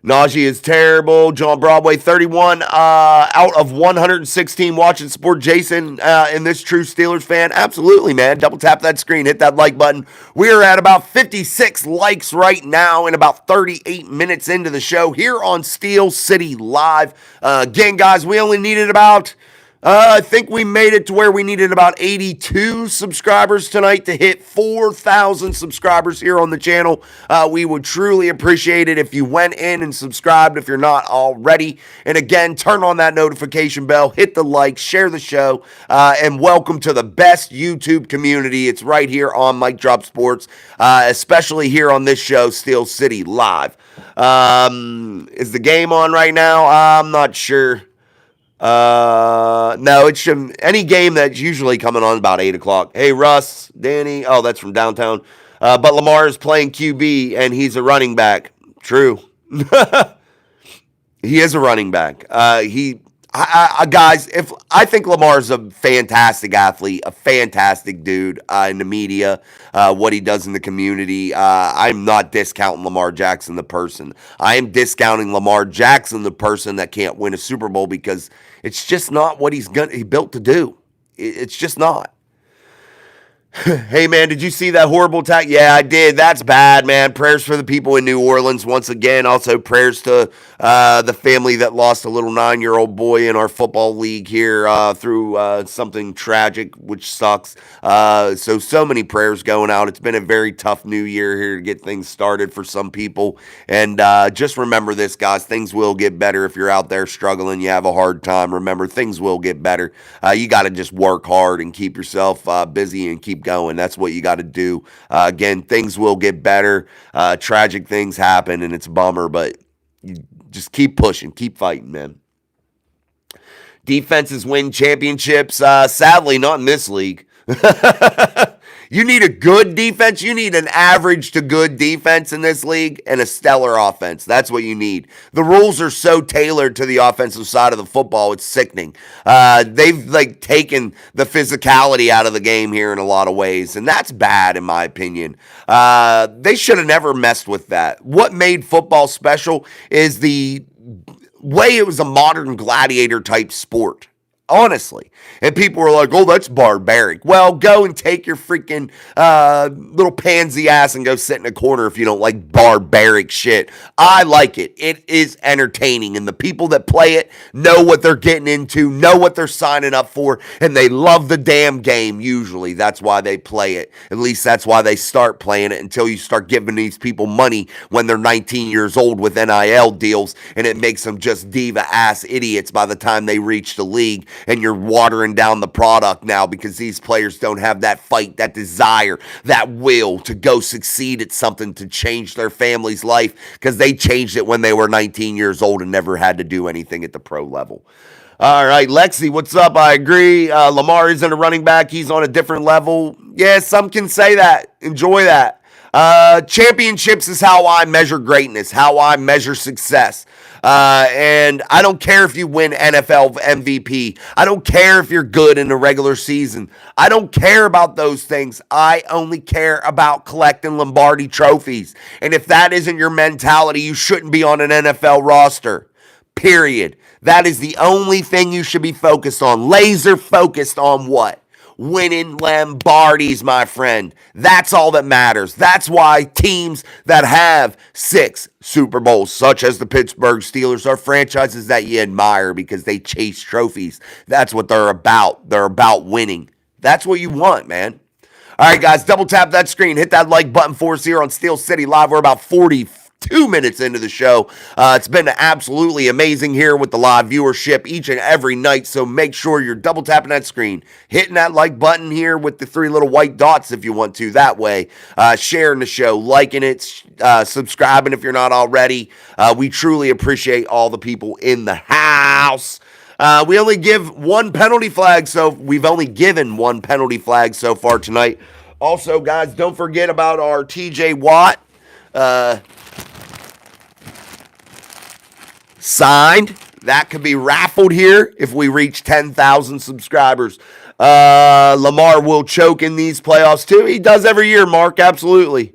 Najee is terrible. John Broadway, 31 out of 116 watching sport. Jason, in this true Steelers fan, absolutely, man. Double tap that screen, hit that like button. We are at about 56 likes right now and about 38 minutes into the show here on Steel City Live. Again, guys, we only needed about... I think we made it to where we needed about 82 subscribers tonight to hit 4,000 subscribers here on the channel. We would truly appreciate it if you went in and subscribed if you're not already. And again, turn on that notification bell, hit the like, share the show, and welcome to the best YouTube community. It's right here on Mic Drop Sports, especially here on this show, Steel City Live. Is the game on right now? I'm not sure. No, it should. Any game that's usually coming on about 8 o'clock. Hey, Russ, Danny. Oh, that's from downtown. But Lamar is playing QB and he's a running back. True. He is a running back. Guys, if I think Lamar's a fantastic athlete, a fantastic dude in the media, what he does in the community. I'm not discounting Lamar Jackson, the person. I am discounting Lamar Jackson, the person that can't win a Super Bowl because it's just not what he built to do. It's just not. Hey, man, did you see that horrible attack? Yeah, I did. That's bad, man. Prayers for the people in New Orleans once again. Also, prayers to the family that lost a little 9-year-old boy in our football league here through something tragic, which sucks. So many prayers going out. It's been a very tough new year here to get things started for some people. And just remember this, guys. Things will get better. If you're out there struggling, you have a hard time, remember, things will get better. You got to just work hard and keep yourself busy and keep going. That's what you got to do. Again, things will get better. Tragic things happen, and it's a bummer, but you just keep pushing, keep fighting, man. Defenses win championships. Sadly, not in this league. You need a good defense. You need an average to good defense in this league and a stellar offense. That's what you need. The rules are so tailored to the offensive side of the football, it's sickening. They've taken the physicality out of the game here in a lot of ways, and that's bad in my opinion. They should have never messed with that. What made football special is the way it was a modern gladiator type sport. honestly. And people were like, oh, that's barbaric. Well, go and take your freaking little pansy ass and go sit in a corner if you don't like barbaric shit. I like it. It is entertaining. And the people that play it know what they're getting into, know what they're signing up for, and they love the damn game usually. That's why they play it. At least that's why they start playing it until you start giving these people money when they're 19 years old with NIL deals, and it makes them just diva ass idiots by the time they reach the league, and you're watering down the product now because these players don't have that fight, that desire, that will to go succeed at something to change their family's life because they changed it when they were 19 years old and never had to do anything at the pro level. All right, Lexi, what's up? I agree. Lamar isn't a running back. He's on a different level. Yeah, some can say that. Enjoy that. Championships is how I measure greatness, how I measure success. And I don't care if you win NFL MVP. I don't care if you're good in the regular season. I don't care about those things. I only care about collecting Lombardi trophies. And if that isn't your mentality, you shouldn't be on an NFL roster. Period. That is the only thing you should be focused on. Laser focused on what? Winning Lombardis, my friend. That's all that matters. That's why teams that have 6 Super Bowls, such as the Pittsburgh Steelers, are franchises that you admire because they chase trophies. That's what they're about. They're about winning. That's what you want, man. All right, guys, double tap that screen. Hit that like button for us here on Steel City Live. We're about 42 minutes into the show. It's been absolutely amazing here with the live viewership each and every night, so make sure you're double tapping that screen, hitting that like button here with the 3 little white dots if you want to. That way, sharing the show, liking it, subscribing if you're not already. We truly appreciate all the people in the house. We only give 1 penalty flag, so we've only given 1 penalty flag so far tonight. Also, guys, don't forget about our TJ Watt signed. That could be raffled here if we reach 10,000 subscribers. Lamar will choke in these playoffs too. He does every year, Mark. Absolutely.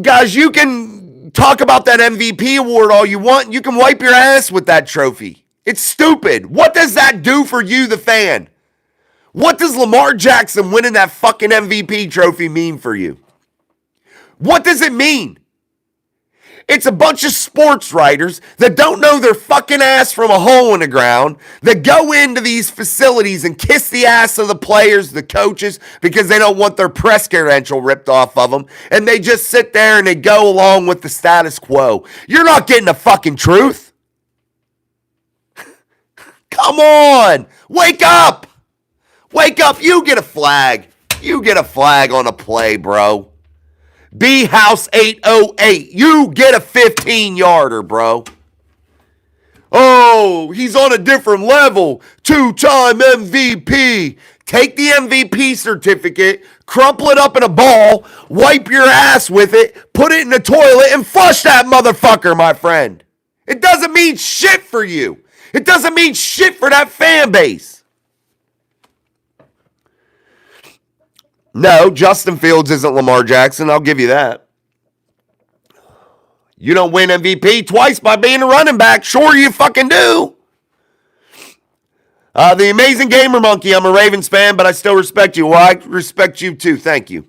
Guys, you can talk about that MVP award all you want. You can wipe your ass with that trophy. It's stupid. What does that do for you, the fan? What does Lamar Jackson winning that fucking MVP trophy mean for you? What does it mean? It's a bunch of sports writers that don't know their fucking ass from a hole in the ground that go into these facilities and kiss the ass of the players, the coaches, because they don't want their press credential ripped off of them. And they just sit there and they go along with the status quo. You're not getting the fucking truth. Come on. Wake up. Wake up. You get a flag. You get a flag on a play, bro. B House 808. You get a 15-yarder, bro. Oh, he's on a different level. 2-time MVP. Take the MVP certificate, crumple it up in a ball, wipe your ass with it, put it in the toilet, and flush that motherfucker, my friend. It doesn't mean shit for you. It doesn't mean shit for that fan base. No, Justin Fields isn't Lamar Jackson. I'll give you that. You don't win MVP twice by being a running back. Sure you fucking do. The Amazing Gamer Monkey. I'm a Ravens fan, but I still respect you. Well, I respect you too. Thank you.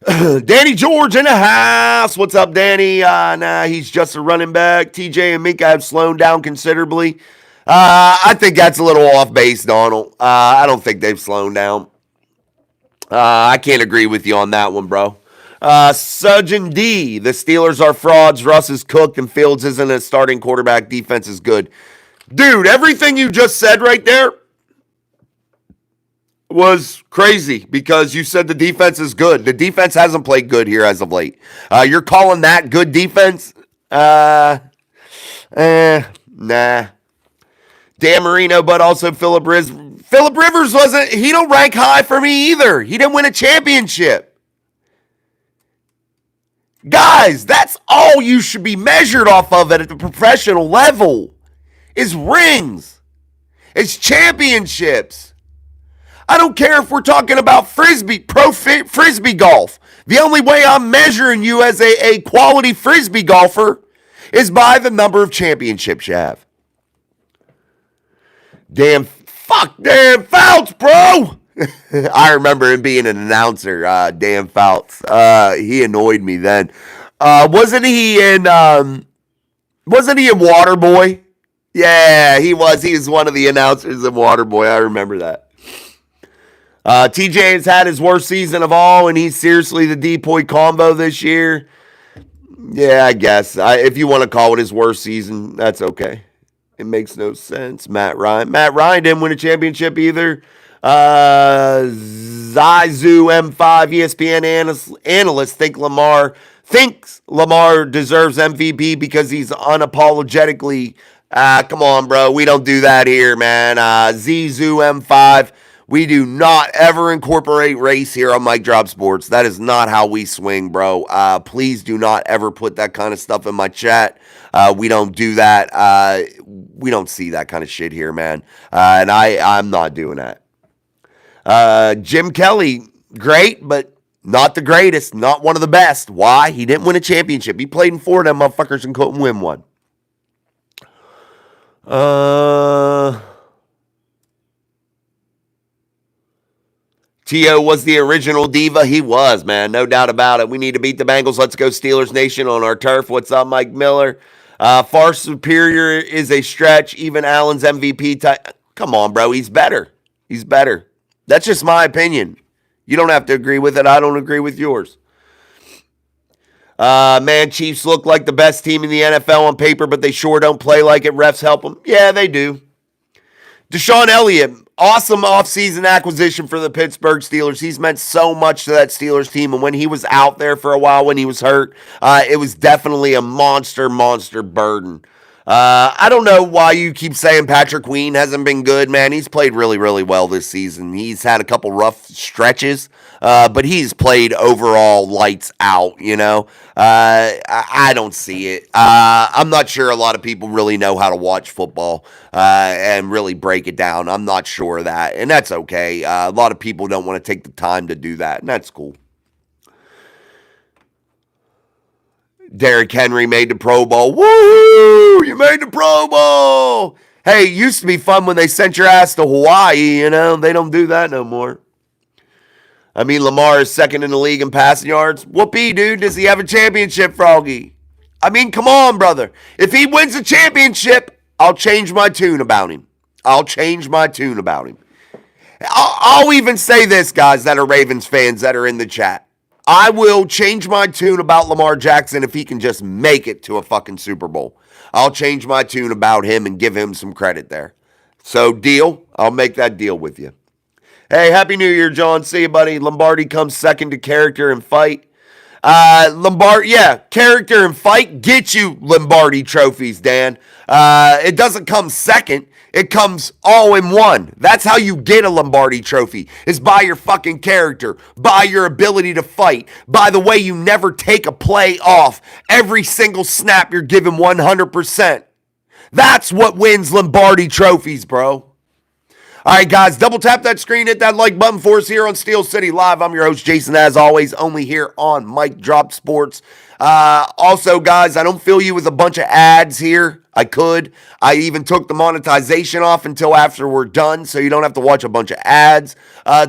Danny George in the house. What's up, Danny? Nah, he's just a running back. TJ and Mika have slowed down considerably. I think that's a little off base, Donald. I don't think they've slowed down. I can't agree with you on that one, bro. Sujin D. The Steelers are frauds. Russ is cooked and Fields isn't a starting quarterback. Defense is good. Dude, everything you just said right there was crazy because you said the defense is good. The defense hasn't played good here as of late. You're calling that good defense? Nah. Dan Marino, but also Phillip Rivers wasn't, he don't rank high for me either. He didn't win a championship. Guys, that's all you should be measured off of at the professional level is rings. It's championships. I don't care if we're talking about frisbee golf. The only way I'm measuring you as a quality frisbee golfer is by the number of championships you have. Damn Fouts, bro. I remember him being an announcer. Dan Fouts. He annoyed me then. Wasn't he in? Wasn't he in Waterboy? Yeah, he was. He was one of the announcers of Waterboy. I remember that. TJ has had his worst season of all, and he's seriously the depoy combo this year. Yeah, I guess. If you want to call it his worst season, that's okay. It makes no sense. Matt Ryan. Matt Ryan didn't win a championship either. Zaizu M5 ESPN analyst thinks Lamar deserves MVP because he's unapologetically. Come on, bro. We don't do that here, man. Zizu M5. We do not ever incorporate race here on Mike Drop Sports. That is not how we swing, bro. Please do not ever put that kind of stuff in my chat. We don't do that. We don't see that kind of shit here, man. And I'm not doing that. Jim Kelly, great, but not the greatest. Not one of the best. Why? He didn't win a championship. He played in 4 of them motherfuckers and couldn't win one. T.O. was the original Diva. He was, man. No doubt about it. We need to beat the Bengals. Let's go Steelers Nation on our turf. What's up, Mike Miller? Far superior is a stretch. Even Allen's MVP type. Come on, bro. He's better. He's better. That's just my opinion. You don't have to agree with it. I don't agree with yours. Man, Chiefs look like the best team in the NFL on paper, but they sure don't play like it. Refs help them. Yeah, they do. Deshaun Elliott, awesome offseason acquisition for the Pittsburgh Steelers. He's meant so much to that Steelers team, and when he was out there for a while when he was hurt, it was definitely a monster burden. I don't know why you keep saying Patrick Queen hasn't been good, man. He's played really, really well this season. He's had a couple rough stretches, but he's played overall lights out, you know. I don't see it. I'm not sure a lot of people really know how to watch football and really break it down. I'm not sure of that, and that's okay. A lot of people don't want to take the time to do that, and that's cool. Derrick Henry made the Pro Bowl. Woo! You made the Pro Bowl! Hey, it used to be fun when they sent your ass to Hawaii, you know? They don't do that no more. I mean, Lamar is second in the league in passing yards. Whoopee, dude. Does he have a championship, Froggy? I mean, come on, brother. If he wins a championship, I'll change my tune about him. I'll even say this, guys that are Ravens fans that are in the chat. I will change my tune about Lamar Jackson if he can just make it to a fucking Super Bowl. I'll change my tune about him and give him some credit there. So, deal. I'll make that deal with you. Hey, Happy New Year, John. See you, buddy. Lombardi comes second to character and fight. Character and fight get you Lombardi trophies, Dan. It doesn't come second. It comes all in one. That's how you get a Lombardi trophy, is by your fucking character, by your ability to fight, by the way you never take a play off. Every single snap you're giving 100%. That's what wins Lombardi trophies, bro. All right, guys, double tap that screen, hit that like button for us here on Steel City Live. I'm your host, Jason, as always, only here on Mike Drop Sports. Also, guys, I don't fill you with a bunch of ads here. I could. I even took the monetization off until after we're done, so you don't have to watch a bunch of ads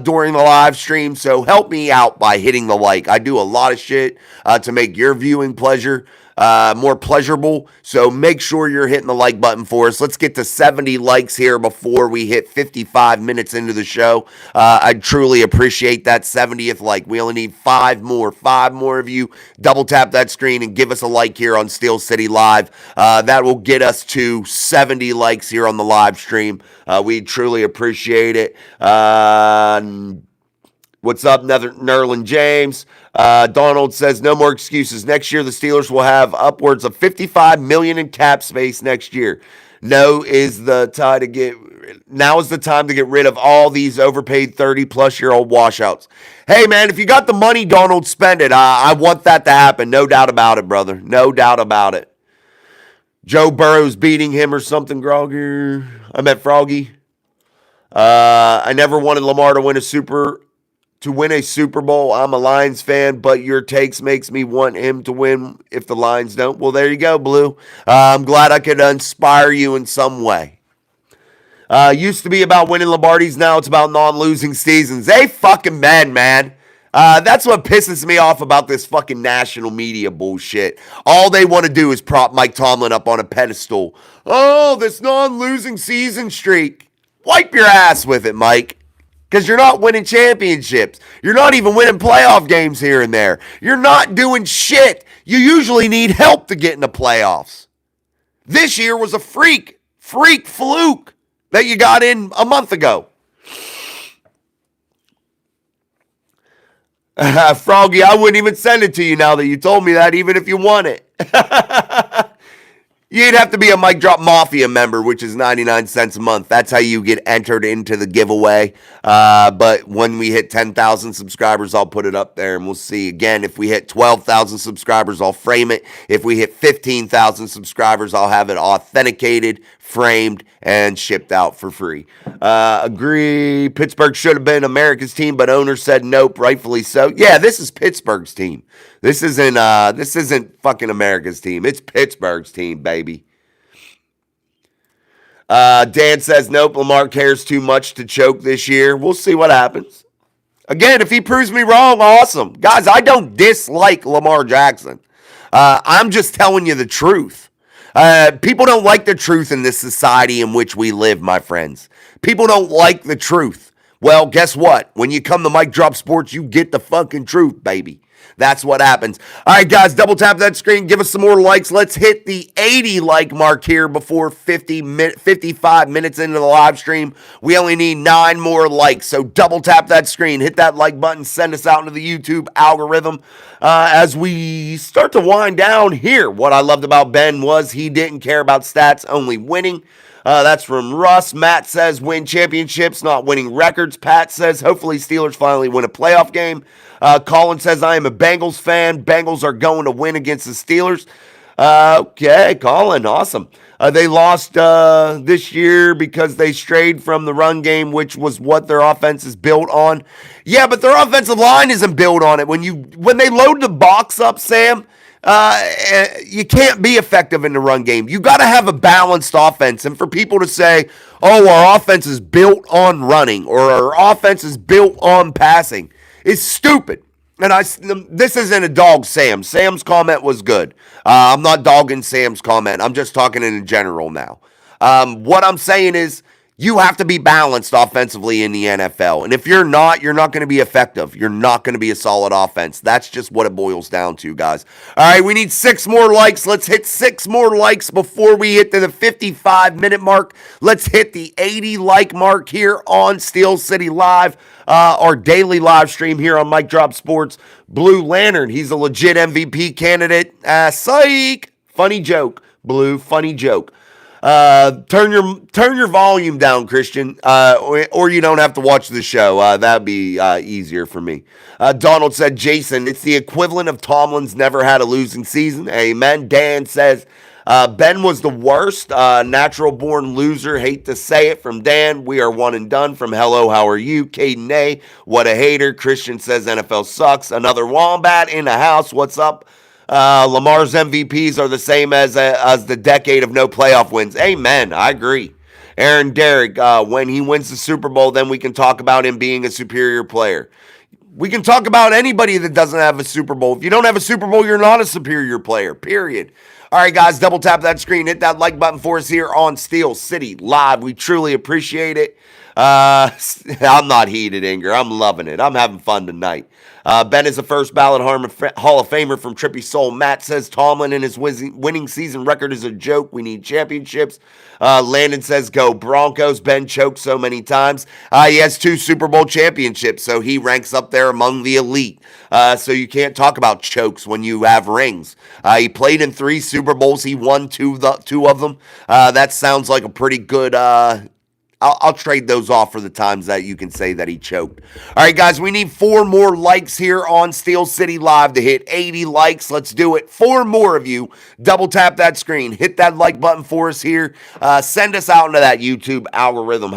during the live stream. So help me out by hitting the like. I do a lot of shit to make your viewing pleasure more pleasurable. So make sure you're hitting the like button for us. Let's get to 70 likes here before we hit 55 minutes into the show. I truly appreciate that 70th like. We only need 5 more. 5 more of you. Double tap that screen and give us a like here on Steel City Live. That will get us to 70 likes here on the live stream. We truly appreciate it. What's up, Nerlin James? Donald says, no more excuses. Next year, the Steelers will have upwards of $55 million in cap space next year. Now is the time to get rid of all these overpaid 30-plus-year-old washouts. Hey, man, if you got the money, Donald, spend it. I want that to happen. No doubt about it, brother. No doubt about it. Joe Burrow's beating him or something, Groggy. I meant Froggy. I never wanted Lamar to win a Super Bowl. I'm a Lions fan, but your takes makes me want him to win if the Lions don't. Well, there you go, Blue. I'm glad I could inspire you in some way. Used to be about winning Lombardies. Now it's about non-losing seasons. They fucking men, man. That's what pisses me off about this fucking national media bullshit. All they want to do is prop Mike Tomlin up on a pedestal. Oh, this non-losing season streak. Wipe your ass with it, Mike. Because you're not winning championships. You're not even winning playoff games here and there. You're not doing shit. You usually need help to get in the playoffs. This year was a freak fluke that you got in a month ago. Froggy, I wouldn't even send it to you now that you told me that, even if you want it. You'd have to be a Mic Drop Mafia member, which is 99 cents a month. That's how you get entered into the giveaway. But when we hit 10,000 subscribers, I'll put it up there, and we'll see. Again, if we hit 12,000 subscribers, I'll frame it. If we hit 15,000 subscribers, I'll have it authenticated, framed, and shipped out for free. Agree. Pittsburgh should have been America's team, but owner said nope, rightfully so. Yeah, this is Pittsburgh's team. This isn't fucking America's team. It's Pittsburgh's team, baby. Dan says nope, Lamar cares too much to choke this year. We'll see what happens. Again, if he proves me wrong, awesome. Guys, I don't dislike Lamar Jackson. I'm just telling you the truth. People don't like the truth in this society in which we live, my friends. People don't like the truth. Well, guess what? When you come to Mic Drop Sports, you get the fucking truth, baby. That's what happens. All right, guys, double tap that screen. Give us some more likes. Let's hit the 80 like mark here before 55 minutes into the live stream. We only need 9 more likes, so double tap that screen. Hit that like button. Send us out into the YouTube algorithm. As we start to wind down here, what I loved about Ben was he didn't care about stats, only winning. That's from Russ. Matt says win championships, not winning records. Pat says hopefully Steelers finally win a playoff game. Colin says I am a Bengals fan. Bengals are going to win against the Steelers. Okay, Colin, awesome. They lost this year because they strayed from the run game, which was what their offense is built on. Yeah, but their offensive line isn't built on it. When they load the box up, Sam, you can't be effective in the run game. You got to have a balanced offense. And for people to say, oh, our offense is built on running or our offense is built on passing is stupid. And this isn't a dog Sam. Sam's comment was good. I'm not dogging Sam's comment. I'm just talking in general now. What I'm saying is you have to be balanced offensively in the NFL. And if you're not going to be effective. You're not going to be a solid offense. That's just what it boils down to, guys. All right, we need 6 more likes. Let's hit 6 more likes before we hit to the 55-minute mark. Let's hit the 80 like mark here on Steel City Live. Our daily live stream here on Mic Drop Sports. Blue Lantern, he's a legit MVP candidate. Psych! Funny joke, Blue, funny joke. Turn your volume down, Christian, or you don't have to watch the show. That'd be easier for me. Donald said, Jason, it's the equivalent of Tomlin's never had a losing season. Amen. Dan says, Ben was the worst, natural-born loser. Hate to say it from Dan. We are one and done from Hello, how are you? Caden A, what a hater. Christian says NFL sucks. Another Wombat in the house. What's up? Lamar's MVPs are the same as the decade of no playoff wins. Amen. I agree. Aaron Derrick, when he wins the Super Bowl, then we can talk about him being a superior player. We can talk about anybody that doesn't have a Super Bowl. If you don't have a Super Bowl, you're not a superior player, period. All right, guys, double tap that screen. Hit that like button for us here on Steel City Live. We truly appreciate it. I'm not heated, Inger. I'm loving it. I'm having fun tonight. Ben is a first ballot Hall of Famer from Trippy Soul. Matt says Tomlin and his winning season record is a joke. We need championships. Landon says go Broncos. Ben choked so many times. He has 2 Super Bowl championships, so he ranks up there among the elite. So you can't talk about chokes when you have rings. He played in 3 Super Bowls. He won 2 of them. That sounds like a pretty good... I'll trade those off for the times that you can say that he choked. All right, guys, we need 4 more likes here on Steel City Live to hit 80 likes. Let's do it. 4 more of you. Double tap that screen. Hit that like button for us here. Send us out into that YouTube algorithm.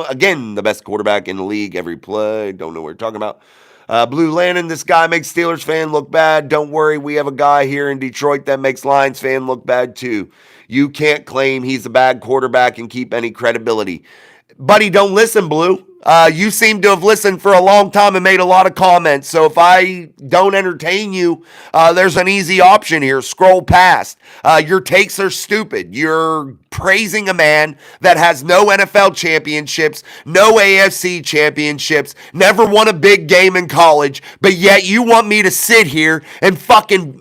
Again, the best quarterback in the league every play. Don't know what we're talking about. Blue Lantern, this guy makes Steelers fan look bad. Don't worry, we have a guy here in Detroit that makes Lions fan look bad too. You can't claim he's a bad quarterback and keep any credibility. Buddy, don't listen, Blue. You seem to have listened for a long time and made a lot of comments. So if I don't entertain you, there's an easy option here. Scroll past. Your takes are stupid. You're praising a man that has no NFL championships, no AFC championships, never won a big game in college, but yet you want me to sit here and fucking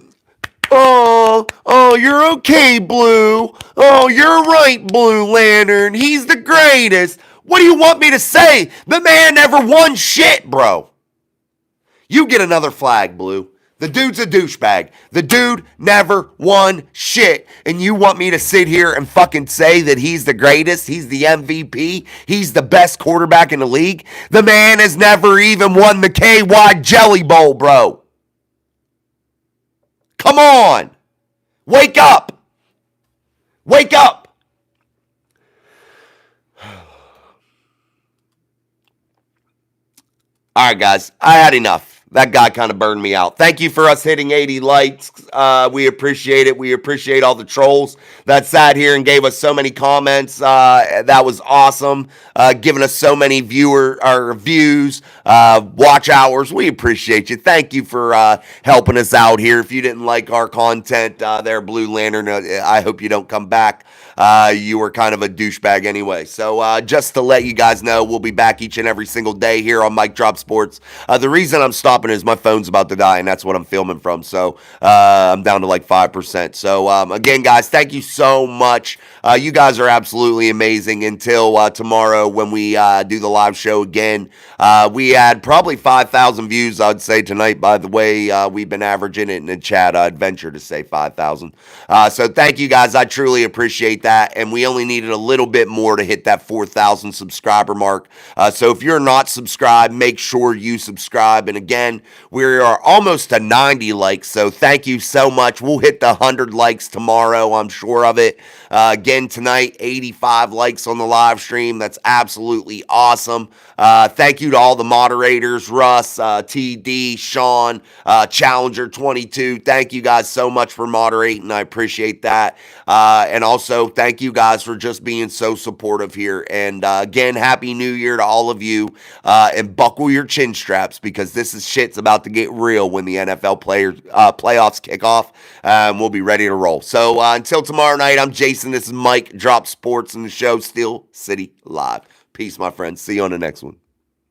you're okay, Blue. Oh, you're right, Blue Lantern. He's the greatest. What do you want me to say? The man never won shit, bro. You get another flag, Blue. The dude's a douchebag. The dude never won shit. And you want me to sit here and fucking say that he's the greatest? He's the MVP? He's the best quarterback in the league? The man has never even won the KY Jelly Bowl, bro. Come on. Wake up. Wake up. All right, guys. I had enough. That guy kind of burned me out. Thank you for us hitting 80 likes. We appreciate it. We appreciate all the trolls that sat here and gave us so many comments. That was awesome. Giving us so many views, watch hours. We appreciate you. Thank you for helping us out here. If you didn't like our content there, Blue Lantern, I hope you don't come back. You were kind of a douchebag anyway. So just to let you guys know, we'll be back each and every single day here on Mic Drop Sports. The reason I'm stopping is my phone's about to die, and that's what I'm filming from. So I'm down to like 5%. So again, guys, thank you so much. You guys are absolutely amazing. Until tomorrow when we do the live show again. We had probably 5,000 views, I'd say, tonight. By the way, we've been averaging it in the chat. I'd venture to say 5,000. So thank you, guys. I truly appreciate that. And we only needed a little bit more to hit that 4,000 subscriber mark. So if you're not subscribed, make sure you subscribe. And again, we are almost to 90 likes. So thank you so much. We'll hit the 100 likes tomorrow. I'm sure of it. Again, tonight, 85 likes on the live stream. That's absolutely awesome. Thank you to all the moderators, Russ, TD, Sean, Challenger 22. Thank you guys so much for moderating. I appreciate that. And also, thank you guys for just being so supportive here. And again, Happy New Year to all of you. And buckle your chin straps because this is shit's about to get real when the NFL playoffs kick off. We'll be ready to roll. So until tomorrow night, I'm Jason. This is Mike Drop Sports and the show Steel City Live. Peace, my friends. See you on the next one.